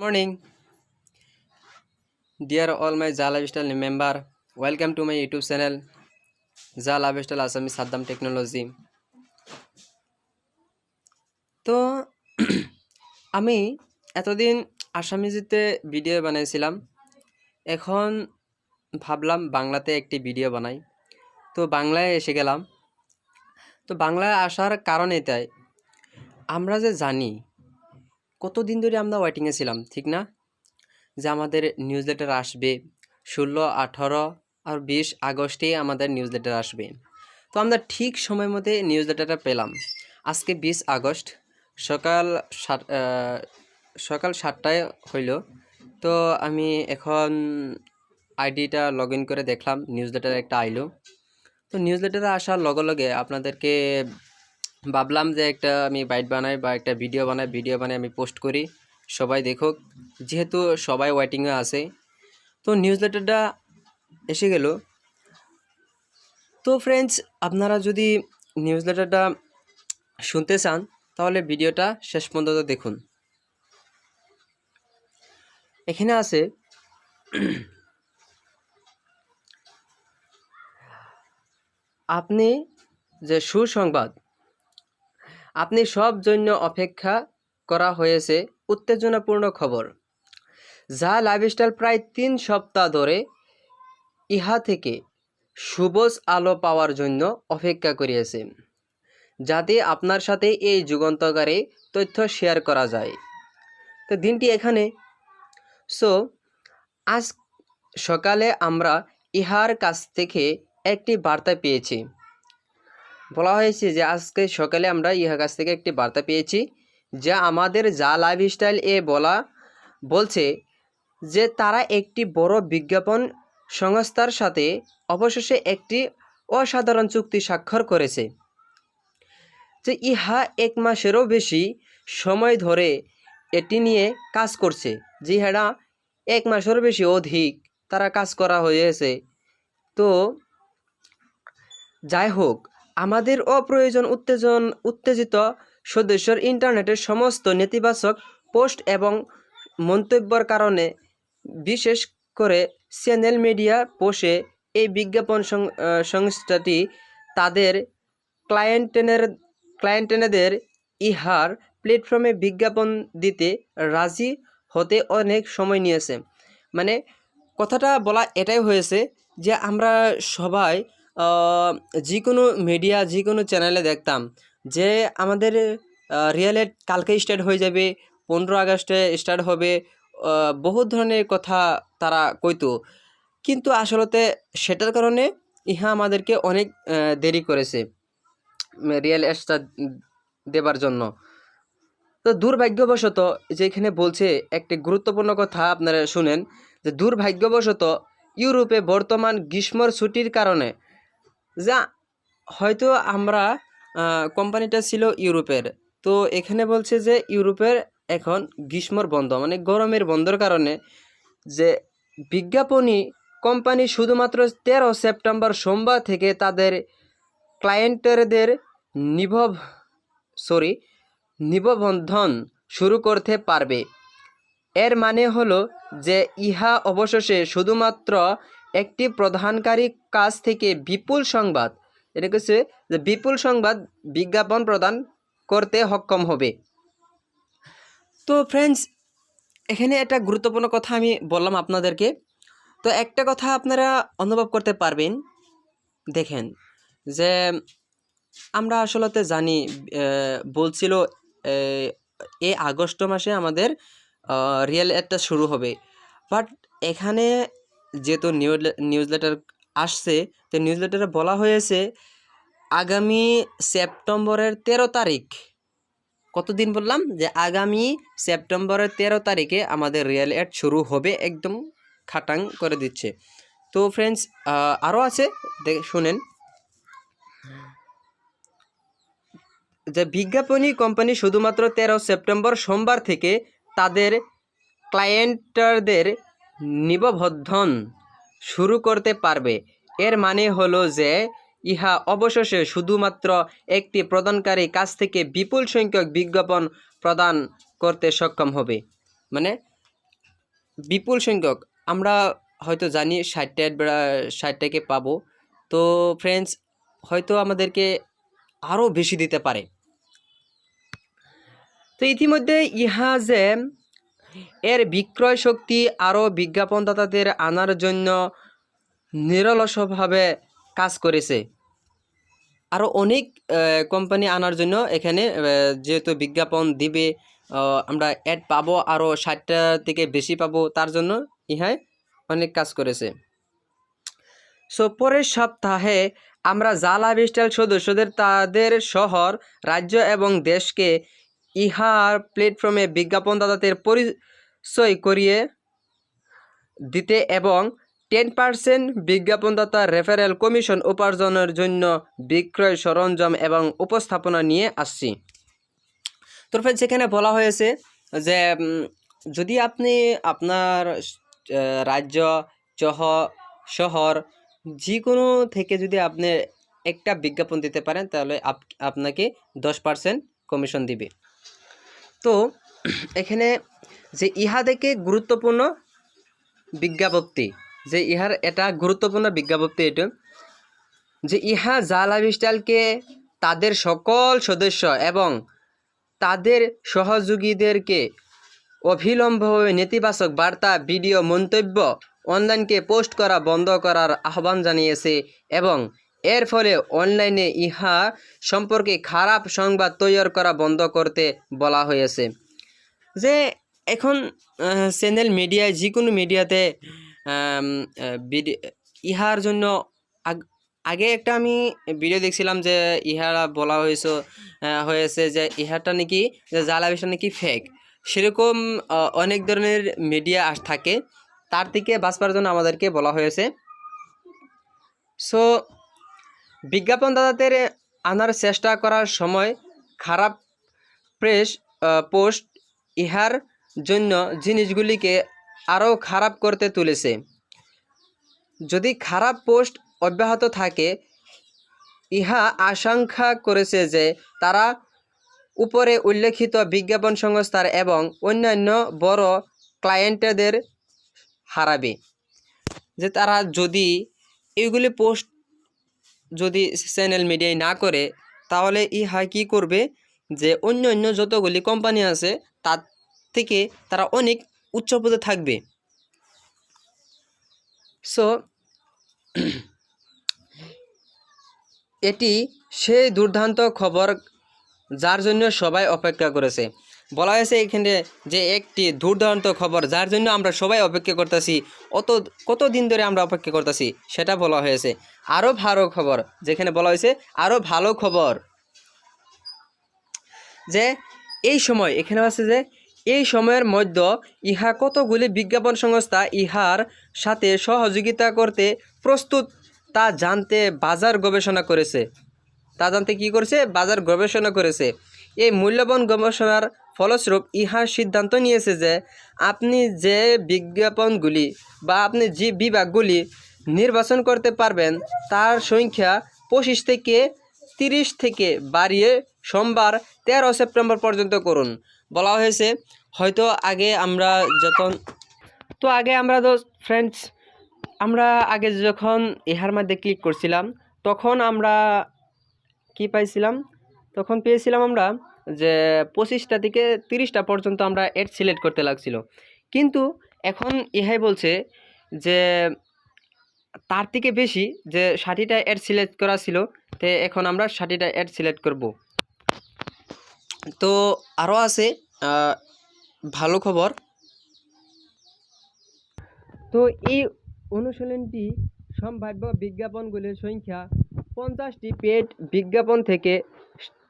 Morning, dear all my Za Lifestyle member. Welcome to my YouTube channel, Za Lifestyle Assamese Saddam Technology. তো আমি এতদিন আসামিজিতে video বানাইছিলাম। এখন ভাবলাম বাংলাতে একটি ভিডিও বানাই। তো বাংলায় এসে গেলাম। তো বাংলায় আসার কারণ এটাই, আমরা যে জানি কতদিন ধরে আমরা ওয়েটিংয়ে ছিলাম, ঠিক না? যে আমাদের নিউজ লেটার আসবে 16, 18 আর 20 আগস্টেই আমাদের নিউজ লেটার আসবে। তো আমরা ঠিক সময় মধ্যে নিউজ লেটারটা পেলাম। আজকে 20 আগস্ট সকাল 7টায় হইল। তো আমি এখন আইডিটা লগ ইন করে দেখলাম নিউজ লেটার একটা আইলো। তো নিউজ লেটারে আসার লগে লগে আপনাদেরকে ভাবলাম যে একটা আমি বাইট বানাই বা একটা ভিডিও বানাই আমি পোস্ট করি, সবাই দেখুক, যেহেতু সবাই ওয়েটিংয়ে আছে। তো নিউজ লেটারটা এসে গেল। তো ফ্রেন্ডস, আপনারা যদি নিউজ লেটারটা শুনতে চান তাহলে ভিডিওটা শেষ পর্যন্ত দেখুন। এখানে আছে আপনি যে সুসংবাদ, আপনি সব জন্য অপেক্ষা করা হয়েছে উত্তেজনাপূর্ণ খবর। যা লাইফস্টাইল প্রায় 3 সপ্তাহ ধরে ইহা থেকে সবুজ আলো পাওয়ার জন্য অপেক্ষা করিয়েছে, যাতে আপনার সাথে এই যুগান্তকারী তথ্য শেয়ার করা যায়। তো দিনটি এখানে। আজ সকালে আমরা ইহার কাছ থেকে একটি বার্তা পেয়েছি। বলা হয়েছে যে আজকে সকালে আমরা ইহার কাছ থেকে একটি বার্তা পেয়েছি, যা আমাদের যা লাইফস্টাইল বলছে যে তারা একটি বড় বিজ্ঞাপন সংস্থার সাথে অবশেষে একটি অসাধারণ চুক্তি স্বাক্ষর করেছে। যে ইহা 1 মাসেরও বেশি সময় ধরে এটি নিয়ে কাজ করছে। যে হ্যাঁ, 1 মাসেরও বেশি অধিক তারা কাজ করা হয়েছে। তো যাই হোক, আমাদের অপ্রয়োজন উত্তেজিত সদস্যর ইন্টারনেটের সমস্ত নেতিবাচক পোস্ট এবং মন্তব্যের কারণে, বিশেষ করে চ্যানেল মিডিয়া পোস্টে, এই বিজ্ঞাপন সংস্থাটি তাদের ক্লায়েন্টদের ইহার প্ল্যাটফর্মে বিজ্ঞাপন দিতে রাজি হতে অনেক সময় নিয়েছে। মানে কথাটা বলা এটাই হয়েছে যে আমরা সবাই যে কোনো মিডিয়া, যে কোনো চ্যানেলে দেখতাম যে আমাদের রিয়েলেট কালকে স্টার্ট হয়ে যাবে, 15 আগস্টে স্টার্ট হবে, বহুত ধরনের কথা তারা কইতো। কিন্তু আসলতে সেটার কারণে ইহা আমাদেরকে অনেক দেরি করেছে রিয়েল এস্টটা দেবার জন্য। তো দুর্ভাগ্যবশত, যেখানে বলছে একটি গুরুত্বপূর্ণ কথা আপনারা শুনেন, যে দুর্ভাগ্যবশত ইউরোপে বর্তমান গ্রীষ্মর ছুটির কারণে, যা হয়তো আমরা কোম্পানিটা ছিল ইউরোপের, তো এখানে বলছে যে ইউরোপের এখন গ্রীষ্মর বন্ধ, মানে গরমের বন্ধর কারণে যে বিজ্ঞাপনী কোম্পানি শুধুমাত্র 13 সেপ্টেম্বর সোমবার থেকে তাদের ক্লায়েন্টদের নিবন্ধন শুরু করতে পারবে। এর মানে হলো যে ইহা অবশেষে শুধুমাত্র একটি প্রদানকারী কাছ থেকে বিপুল সংবাদ, এটা হচ্ছে যে বিপুল সংবাদ বিজ্ঞাপন প্রদান করতে সক্ষম হবে। তো ফ্রেন্ডস, এখানে একটা গুরুত্বপূর্ণ কথা আমি বললাম আপনাদেরকে। তো একটা কথা আপনারা অনুভব করতে পারবেন, দেখেন যে আমরা আসলতে জানি বলছিল এই আগস্ট মাসে আমাদের রিয়েল একটা শুরু হবে, বাট এখানে যেহেতু নিউজ লেটার আসছে, তো নিউজ লেটারে বলা হয়েছে আগামী সেপ্টেম্বরের 13 তারিখ। কতদিন বললাম? যে আগামী সেপ্টেম্বরের 13 তারিখে আমাদের রিয়েল এড শুরু হবে, একদম খাটাং করে দিচ্ছে। তো ফ্রেন্ডস, আরও আছে, শুনেন যে বিজ্ঞাপনী কোম্পানি শুধুমাত্র 13 সেপ্টেম্বর সোমবার থেকে তাদের ক্লায়েন্টদের নিবন্ধন শুরু করতে পারবে। এর মানে হলো যে ইহা অবশেষে শুধুমাত্র একটি প্রদানকারী কাছ থেকে বিপুল সংখ্যক বিজ্ঞাপন প্রদান করতে সক্ষম হবে। মানে বিপুল সংখ্যক, আমরা হয়তো জানি 60টা বা 60টাকে পাবো। তো ফ্রেন্ডস, হয়তো আমাদেরকে আরও বেশি দিতে পারে। তো ইতিমধ্যে ইহা যে এর বিক্রয় শক্তি আরও বিজ্ঞাপনদাতাদের আনার জন্য নিরলসভাবে কাজ করেছে। আরও অনেক কোম্পানি আনার জন্য এখানে যেহেতু বিজ্ঞাপন দিবে, আমরা অ্যাড পাবো, আরও 60টা থেকে বেশি পাবো, তার জন্য ইহায় অনেক কাজ করেছে। সো পরের সপ্তাহে আমরা জাল লাইফস্টাইল সদস্যদের তাদের শহর, রাজ্য এবং দেশকে ইহার প্ল্যাটফর্মে বিজ্ঞাপনদাতাদের পরিচয় করিয়ে দিতে এবং 10% বিজ্ঞাপনদাতা রেফারেল কমিশন উপার্জনের জন্য বিক্রয় সরঞ্জাম এবং উপস্থাপনা নিয়ে আসছি। তো ফ্রেন্ডস, সেখানে বলা হয়েছে যে যদি আপনি আপনার রাজ্য, শহর যে কোনো থেকে যদি আপনি একটা বিজ্ঞাপন দিতে পারেন, তাহলে আপনাকে 10% কমিশন দিবে। তো এখানে যে ইহা থেকে গুরুত্বপূর্ণ বিজ্ঞাপতি, যে ইহার এটা গুরুত্বপূর্ণ বিজ্ঞাপতি এটা, যে ইহা জাল লাইফস্টাইলকে তাদের সকল সদস্য এবং তাদের সহযোগীদেরকে অবিলম্বভাবে নেতিবাচক বার্তা, ভিডিও, মন্তব্য অনলাইনকে পোস্ট করা বন্ধ করার আহ্বান জানিয়েছে এবং এর ফলে অনলাইনে ইহা সম্পর্কে খারাপ সংবাদ তৈরি করা বন্ধ করতে বলা হয়েছে। যে এখন চ্যানেল মিডিয়ায়, যে কোনো মিডিয়াতে ইহার জন্য আগে একটা আমি ভিডিও দেখছিলাম যে ইহারা বলা হয়েছে যে ইহাটা নাকি, যে জাল আবিষ্কার নাকি ফেক। সেরকম অনেক ধরনের মিডিয়া থাকে, তার থেকে বাঁচবার জন্য আমাদেরকে বলা হয়েছে। সো বিজ্ঞাপনদাতাদের আনার চেষ্টা করার সময় খারাপ পোস্ট ইহার জন্য জিনিসগুলিকে আরও খারাপ করতে তুলেছে। যদি খারাপ পোস্ট অব্যাহত থাকে, ইহা আশঙ্কা করেছে যে তারা উপরে উল্লেখিত বিজ্ঞাপন সংস্থার এবং অন্যান্য বড় ক্লায়েন্টদের হারাবে। যে তারা যদি এইগুলি পোস্ট যদি চ্যানেল মিডিয়ায় না করে, তাহলে ইহা কী করবে, যে অন্য যতগুলি কোম্পানি আছে তার থেকে তারা অনেক উচ্চ পদে থাকবে। সো এটি সেই দুর্দান্ত খবর যার জন্য সবাই অপেক্ষা করেছে। বলা হয়েছে এখানে যে একটি দুর্দান্ত খবর যার জন্য আমরা সবাই অপেক্ষা করতেছি, কতদিন ধরে আমরা অপেক্ষা করতেছি সেটা বলা হয়েছে। আরও ভালো খবর, যেখানে বলা হয়েছে আরও ভালো খবর, যে এই সময়, এখানে আছে যে এই সময়ের মধ্যে ইহা কতগুলি বিজ্ঞাপন সংস্থা ইহার সাথে সহযোগিতা করতে প্রস্তুত তা জানতে বাজার গবেষণা করেছে। কী করেছে? বাজার গবেষণা করেছে। এই মূল্যবান গবেষণার ফলস্বরূপ ইহার সিদ্ধান্ত নিয়েছে যে আপনি যে বিজ্ঞাপনগুলি বা আপনি যে বিভাগগুলি নির্বাচন করতে পারবেন তার সংখ্যা 25 থেকে 30 থেকে বাড়িয়ে সোমবার 13 সেপ্টেম্বর পর্যন্ত করুন বলা হয়েছে। হয়তো আগে আমরা ফ্রেন্ডস, আমরা আগে যখন ইহার মধ্যে ক্লিক করছিলাম, তখন আমরা কি পাইছিলাম, তখন পেয়েছিলাম আমরা যে 25টা থেকে 30টা পর্যন্ত আমরা অ্যাড সিলেক্ট করতে লাগছিল। কিন্তু এখন ইহাই বলছে যে তার থেকে বেশি, যে 60টা অ্যাড সিলেক্ট করা ছিল, তো এখন আমরা 60টা অ্যাড সিলেক্ট করব। তো আরও আছে ভালো খবর। তো এই অনুশীলনটি সম্ভাব্য বিজ্ঞাপনগুলির সংখ্যা 50টি পেড বিজ্ঞাপন থেকে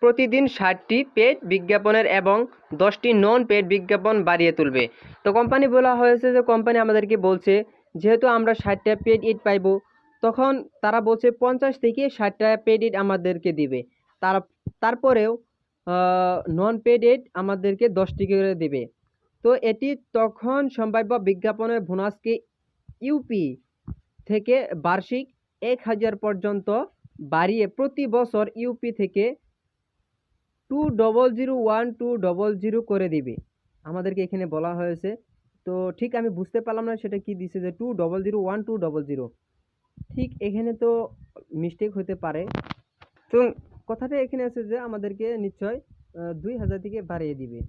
প্রতিদিন 60টি পেড বিজ্ঞাপনের এবং 10টি নন পেড বিজ্ঞাপন বাড়িয়ে তুলবে। তো কোম্পানি বলা হয়েছে যে কোম্পানি আমাদেরকে বলছে যেহেতু আমরা 60টা পেড ইট পাইব, তখন তারা বলছে 50 থেকে 60টা পেড ইট আমাদেরকে দিবে। তারপরেও নন পেড ইট আমাদেরকে 10টি করে দিবে। তো এটি তখন সম্ভাব্য বিজ্ঞাপনের বোনাসকে ইউপি থেকে বার্ষিক 1000 পর্যন্ত বাড়িয়ে প্রতি বছর ইউপি থেকে 2001200 করে দিবে। আমাদেরকে এখানে বলা হয়েছে তো ঠিক আমি বুঝতে পারলাম না সেটা কি দিছে, যে 2001200। ঠিক এখানে তো মিস্টেক হতে পারে। তো কথাটা এখানে আছে যে আমাদেরকে নিশ্চয় 2000 থেকে বাড়িয়ে দিবে।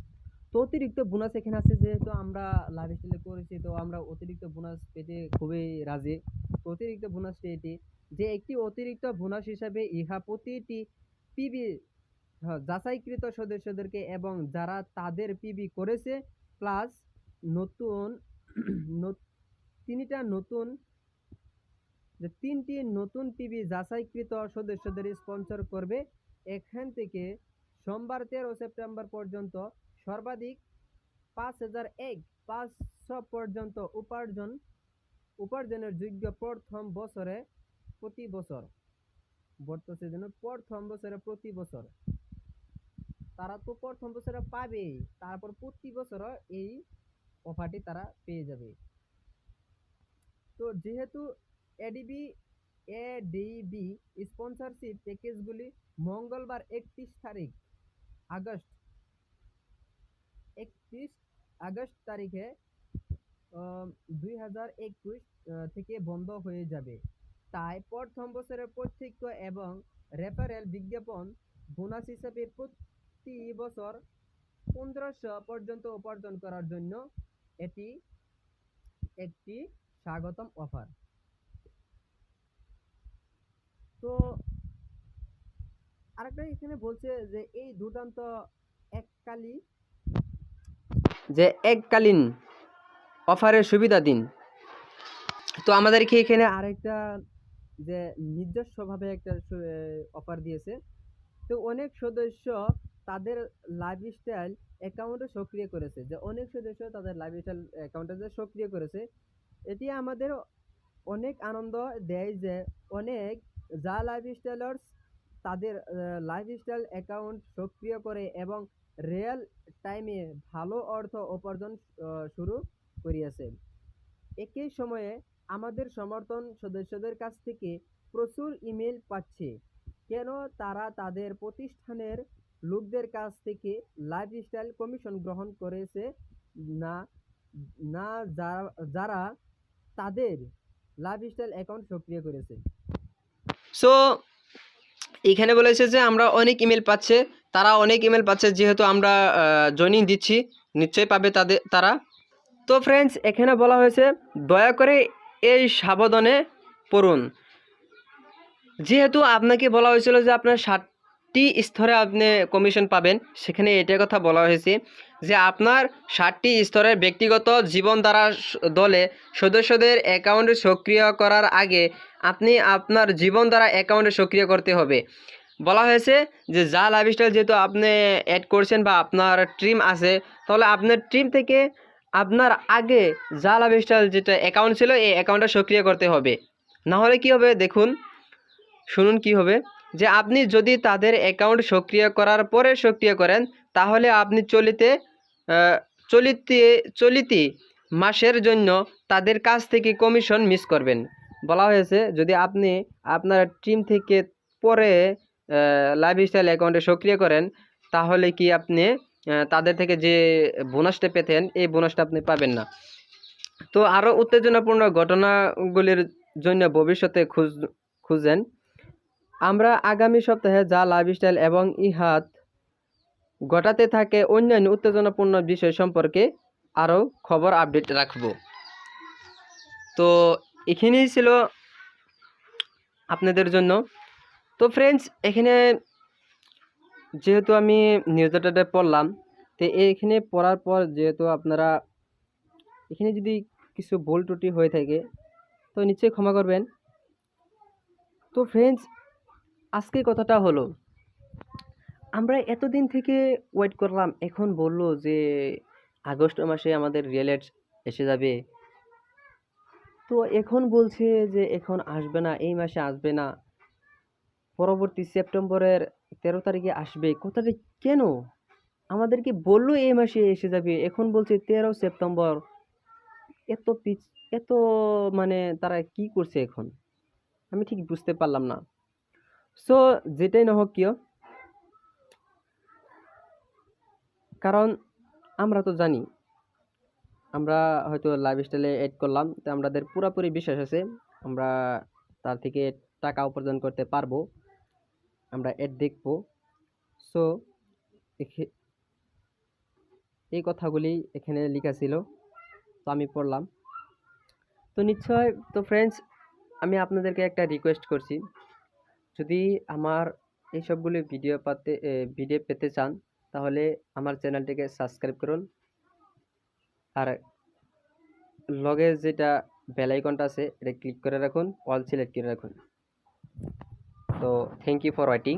তো অতিরিক্ত বোনাস এখানে আছে, যেহেতু আমরা লাইফস্টাইলে করেছি, তো আমরা অতিরিক্ত বোনাস পেতে খুবই রাজি। তো অতিরিক্ত বোনাসটি এটি, যে একটি অতিরিক্ত বোনাস হিসাবে ইহা প্রতিটি পিবি যাচাইকৃত সদস্যদেরকে এবং যারা তাদের পিবি করেছে প্লাস নতুন তিনটা নতুন তিনটি নতুন পিবি যাচাইকৃত সদস্যদের স্পন্সর করবে। এখান থেকে সোমবার 13 সেপ্টেম্বর পর্যন্ত সর্বাধিক 5,500 পর্যন্ত উপার্জনের যোগ্য প্রথম বছরে প্রতি বছর বর্তমানে যেন প্রথম বছরে প্রতি বছর তারা তো প্রথম বছরে পাবেই, তারপর প্রতি বছর এই অফারটি তারা পেয়ে যাবে। তো যেহেতু এডিবি স্পন্সরশিপ প্যাকেজগুলি মঙ্গলবার 31 আগস্ট তারিখে 2021 থেকে বন্ধ হয়ে যাবে, তাই প্রথম বছরের প্রত্যক্ষ এবং রেফারেল বিজ্ঞাপন বোনাস হিসেবে প্রতি বছর 1500 পর্যন্ত উপার্জন করার জন্য এটি একটি স্বাগতম অফার। তো আরেকটা এখানে বলছে যে এই দুর্দান্ত এককালীন অফারের সুবিধা দিন। তো আমাদেরকে এখানে আরেকটা যে নিজস্বভাবে একটা অফার দিয়েছে। তো অনেক সদস্য তাদের লাইফস্টাইল অ্যাকাউন্টে সক্রিয় করেছে, যে অনেক সদস্য তাদের লাইফস্টাইল অ্যাকাউন্টে সক্রিয় করেছে। এটি আমাদের অনেক আনন্দ দেয় যে অনেক যা লাইফস্টাইলার্স তাদের লাইফস্টাইল অ্যাকাউন্ট সক্রিয় করে এবং রিয়েল টাইমে ভালো অর্থ উপার্জন শুরু করিয়াছে। একই সময়ে আমাদের সমর্থন সদস্যদের কাছ থেকে প্রচুর ইমেল পাচ্ছে কেন তারা তাদের প্রতিষ্ঠানের লোকদের কাছ থেকে লাইফস্টাইল কমিশন গ্রহণ করেছে না না যারা তাদের লাইফস্টাইল অ্যাকাউন্ট সক্রিয় করেছে। সো এখানে বলেছে যে আমরা অনেক ইমেল পাচ্ছে, তারা অনেক ইমেল পাচ্ছে, যেহেতু আমরা জয়েনিং দিচ্ছি নিশ্চয়ই পাবে তারা। তো ফ্রেন্ডস, এখানে বলা হয়েছে দয়া করে এই সাবধানে পড়ুন। যেহেতু আপনাকে বলা হয়েছিল যে আপনার 60টি স্তরে আপনি কমিশন পাবেন, সেখানে এটার কথা বলা হয়েছে যে আপনার 60টি স্তরের ব্যক্তিগত জীবনধারা দলে সদস্যদের অ্যাকাউন্টে সক্রিয় করার আগে আপনি আপনার জীবনধারা অ্যাকাউন্টে সক্রিয় করতে হবে। বলা হয়েছে যে যা লাইফস্টাইল যেহেতু আপনি অ্যাড করছেন বা আপনার ট্রিম আছে, তাহলে আপনার ট্রিম থেকে আপনার আগে যা লাইফস্টাইল যেটা অ্যাকাউন্ট ছিল এই অ্যাকাউন্টটা সক্রিয় করতে হবে। না হলে কী হবে দেখুন, শুনুন কি হবে, যে আপনি যদি তাদের অ্যাকাউন্ট সক্রিয় করার পরে সক্রিয় করেন তাহলে আপনি চলিতি মাসের জন্য তাদের কাছ থেকে কমিশন মিস করবেন। বলা হয়েছে যদি আপনি আপনার টিম থেকে পরে লাইফস্টাইল অ্যাকাউন্টে সক্রিয় করেন তাহলে কি আপনি তাদের থেকে যে বোনাসটা পেতেন এই বোনাসটা আপনি পাবেন না। তো আরও উত্তেজনাপূর্ণ ঘটনাগুলির জন্য ভবিষ্যতে খুঁজেন। আমরা আগামী সপ্তাহে যা লাইফস্টাইল এবং ইহাত ঘটাতে থাকে অন্যান্য উত্তেজনাপূর্ণ বিষয় সম্পর্কে আরও খবর আপডেট রাখব। তো এখানেই ছিল আপনাদের জন্য। তো ফ্রেন্ডস, এখানে যেহেতু আমি নিউজলেটারটা পড়লাম, তো এইখানে পড়ার পর যেহেতু আপনারা এখানে যদি কিছু ভুল ত্রুটি হয়ে থাকে তো নিশ্চয়ই ক্ষমা করবেন। তো ফ্রেন্ডস, আজকে কথাটা হলো আমরা এতদিন থেকে ওয়েট করলাম, এখন বললো যে আগস্ট মাসে আমাদের রিয়েলেট এসে যাবে। তো এখন বলছে যে এখন আসবে না, এই মাসে আসবে না, পরবর্তী সেপ্টেম্বরের 13 তারিখে আসবে। কথাটা কেন? আমাদেরকে বললো এই মাসে এসে যাবে, এখন বলছে 13 সেপ্টেম্বর। এত মানে তারা কি করছে এখন আমি ঠিক বুঝতে পারলাম না। সো যেটাই না হোক কিও, কারণ আমরা তো জানি আমরা হয়তো লাইফস্টাইলে এড করলাম, তো আমাদের পুরোপুরি বিশ্বাস আছে আমরা তার থেকে টাকা উপার্জন করতে পারবো। আমরা এড দেখব। সো এই কথাগুলি এখানে লেখা ছিল, তো আমি পড়লাম। তো নিশ্চয় তো ফ্রেন্ডস, আমি আপনাদেরকে একটা রিকোয়েস্ট করছি, যদি আমার এই সবগুলি ভিডিও পেতে চান তাহলে আমার চ্যানেলটিকে সাবস্ক্রাইব করুন, আর লগে যেটা বেল আইকনটা আছে এটা ক্লিক করে রাখুন, অল সিলেক্ট করে রাখুন। তো থ্যাংক ইউ ফর ওয়াচিং।